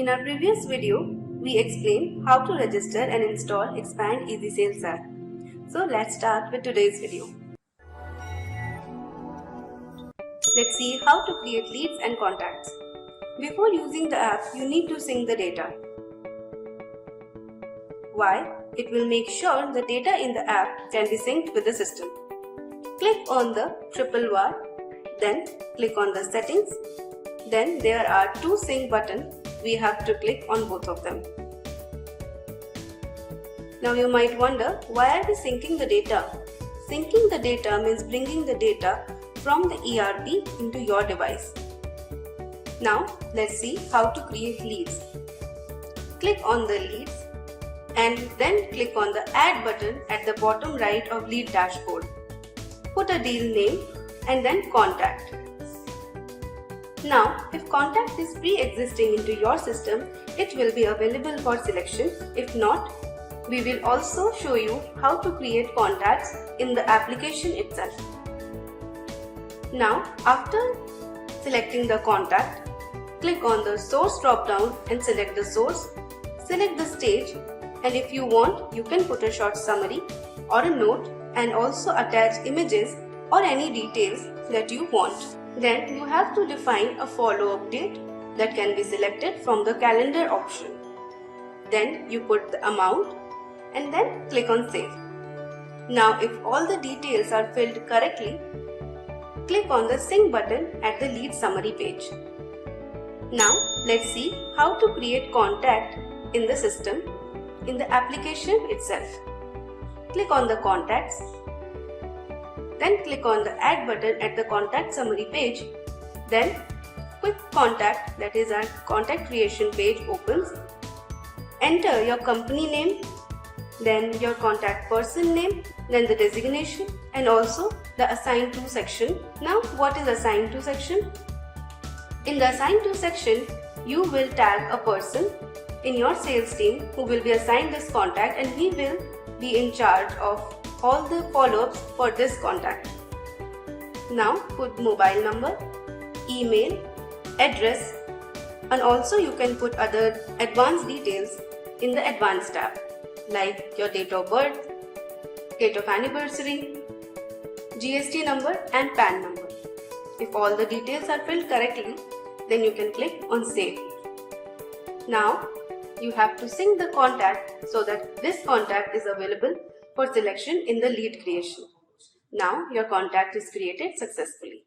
In our previous video, we explained how to register and install Expand eziSALES app. So let's start with today's video. Let's see how to create leads and contacts. Before using the app, you need to sync the data. Why? It will make sure the data in the app can be synced with the system. Click on the triple bar, then click on the settings. Then there are two sync buttons. We have to click on both of them. Now you might wonder, why are we syncing the data? Syncing the data means bringing the data from the ERP into your device. Now let's see how to create leads. Click on the leads and then click on the add button at the bottom right of lead dashboard. Put a deal name and then contact. Now, if contact is pre-existing into your system, it will be available for selection. If not, we will also show you how to create contacts in the application itself. Now, after selecting the contact, click on the source drop-down and select the source. Select the stage, and if you want, you can put a short summary or a note and also attach images or any details that you want. Then you have to define a follow-up date that can be selected from the calendar option. Then you put the amount and then click on save. Now if all the details are filled correctly, click on the sync button at the lead summary page. Now let's see how to create contact in the system in the application itself. Click on the contacts. Then click on the add button at the contact summary page. Then quick contact, that is our contact creation page, opens. Enter your company name, then your contact person name, then the designation and also the assign to section. Now what is assign to section? In the assign to section, you will tag a person in your sales team who will be assigned this contact, and he will be in charge of all the follow-ups for this contact. Now put mobile number, email, address, and also you can put other advanced details in the advanced tab like your date of birth, date of anniversary, GST number and PAN number. If all the details are filled correctly, then you can click on save. Now you have to sync the contact so that this contact is available for selection in the lead creation. Now your contact is created successfully.